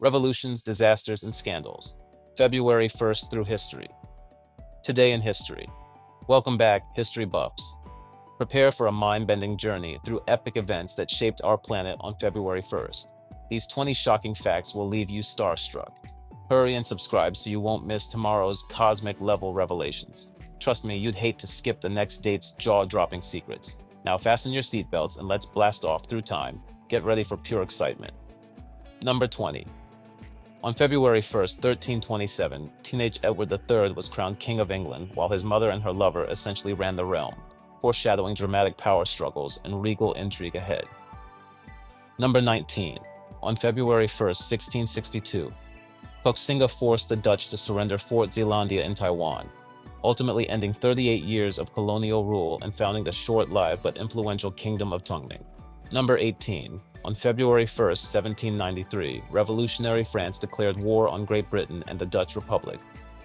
Revolutions, Disasters, and Scandals. February 1st through history. Today in history. Welcome back, history buffs. Prepare for a mind-bending journey through epic events that shaped our planet on February 1st. These 20 shocking facts will leave you starstruck. Hurry and subscribe so you won't miss tomorrow's cosmic-level revelations. Trust me, you'd hate to skip the next date's jaw-dropping secrets. Now fasten your seatbelts and let's blast off through time. Get ready for pure excitement. Number 20. On February 1st, 1327, teenage Edward III was crowned King of England while his mother and her lover essentially ran the realm, foreshadowing dramatic power struggles and regal intrigue ahead. Number 19. On February 1st, 1662, Koxinga forced the Dutch to surrender Fort Zeelandia in Taiwan, ultimately ending 38 years of colonial rule and founding the short-lived but influential Kingdom of Tungning. Number 18. On February 1st, 1793, revolutionary France declared war on Great Britain and the Dutch Republic,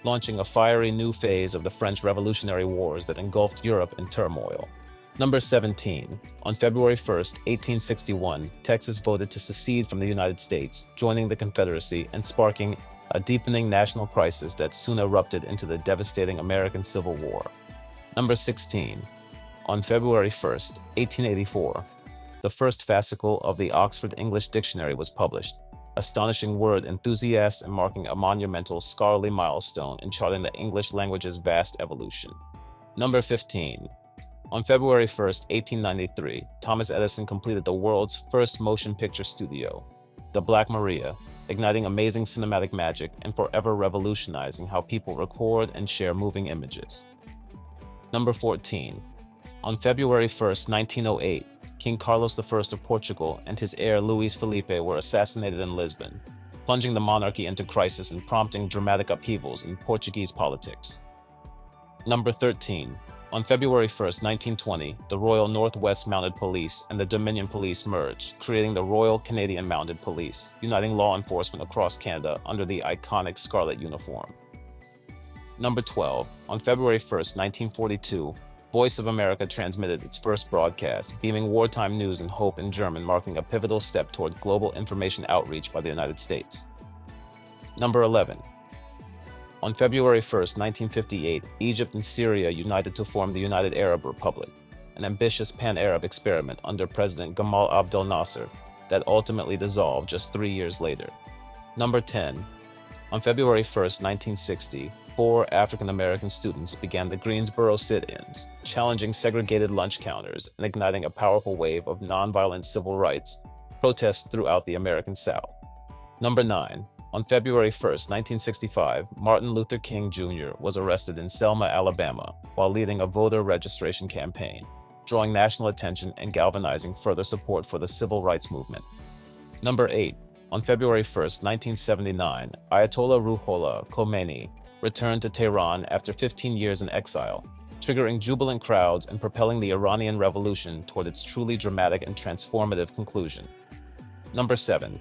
launching a fiery new phase of the French Revolutionary Wars that engulfed Europe in turmoil. Number 17. On February 1st, 1861, Texas voted to secede from the United States, joining the Confederacy and sparking a deepening national crisis that soon erupted into the devastating American Civil War. Number 16. On February 1st, 1884, the first fascicle of the Oxford English Dictionary was published, astonishing word enthusiasts and marking a monumental scholarly milestone in charting the English language's vast evolution. Number 15. On February 1st, 1893, Thomas Edison completed the world's first motion picture studio, the Black Maria, igniting amazing cinematic magic and forever revolutionizing how people record and share moving images. Number 14. On February 1st, 1908, King Carlos I of Portugal and his heir Luís Felipe were assassinated in Lisbon, plunging the monarchy into crisis and prompting dramatic upheavals in Portuguese politics. Number 13. On February 1st, 1920, the Royal Northwest Mounted Police and the Dominion Police merged, creating the Royal Canadian Mounted Police, uniting law enforcement across Canada under the iconic scarlet uniform. Number 12. On February 1st, 1942, Voice of America transmitted its first broadcast, beaming wartime news and hope in German, marking a pivotal step toward global information outreach by the United States. Number 11. On February 1st, 1958, Egypt and Syria united to form the United Arab Republic, an ambitious pan-Arab experiment under President Gamal Abdel Nasser that ultimately dissolved just 3 years later. Number 10. On February 1st, 1960, 4 African-American students began the Greensboro sit-ins, challenging segregated lunch counters and igniting a powerful wave of nonviolent civil rights protests throughout the American South. Number 9. On February 1st, 1965, Martin Luther King Jr. was arrested in Selma, Alabama, while leading a voter registration campaign, drawing national attention and galvanizing further support for the civil rights movement. Number 8. On February 1st, 1979, Ayatollah Ruhollah Khomeini returned to Tehran after 15 years in exile, triggering jubilant crowds and propelling the Iranian Revolution toward its truly dramatic and transformative conclusion. Number 7.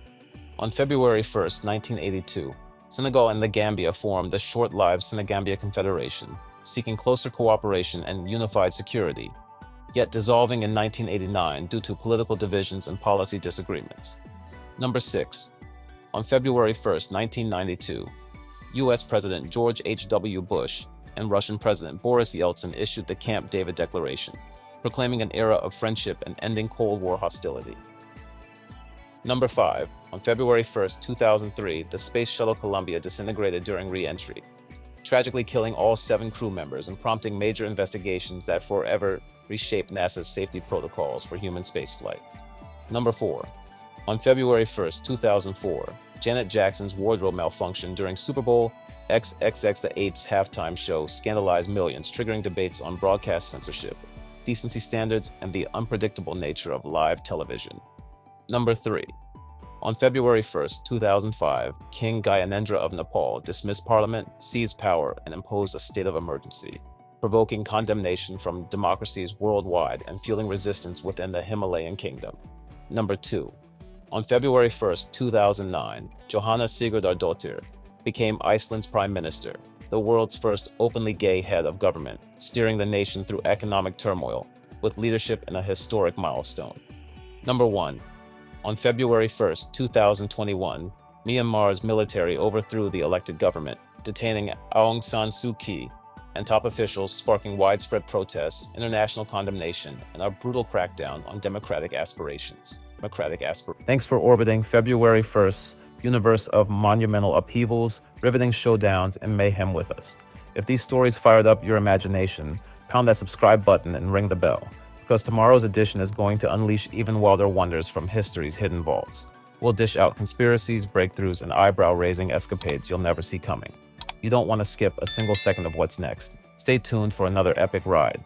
On February 1st, 1982, Senegal and the Gambia formed the short-lived Senegambia Confederation, seeking closer cooperation and unified security, yet dissolving in 1989 due to political divisions and policy disagreements. Number 6. On February 1st, 1992, U.S. President George H.W. Bush and Russian President Boris Yeltsin issued the Camp David Declaration, proclaiming an era of friendship and ending Cold War hostility. Number 5. On February 1st, 2003, the Space Shuttle Columbia disintegrated during re-entry, tragically killing all 7 crew members and prompting major investigations that forever reshaped NASA's safety protocols for human spaceflight. Number 4. On February 1st, 2004, Janet Jackson's wardrobe malfunction during Super Bowl XXX-8's halftime show scandalized millions, triggering debates on broadcast censorship, decency standards, and the unpredictable nature of live television. Number 3. On February 1st, 2005, King Gyanendra of Nepal dismissed parliament, seized power, and imposed a state of emergency, provoking condemnation from democracies worldwide and fueling resistance within the Himalayan kingdom. Number 2. On February 1st, 2009, Johanna Sigurdardóttir became Iceland's prime minister, the world's first openly gay head of government, steering the nation through economic turmoil with leadership in a historic milestone. Number 1. On February 1st, 2021, Myanmar's military overthrew the elected government, detaining Aung San Suu Kyi and top officials, sparking widespread protests, international condemnation, and a brutal crackdown on democratic aspirations. Thanks for orbiting February 1st, universe of monumental upheavals, riveting showdowns, and mayhem with us. If these stories fired up your imagination, pound that subscribe button and ring the bell, because tomorrow's edition is going to unleash even wilder wonders from history's hidden vaults. We'll dish out conspiracies, breakthroughs, and eyebrow-raising escapades you'll never see coming. You don't want to skip a single second of what's next. Stay tuned for another epic ride.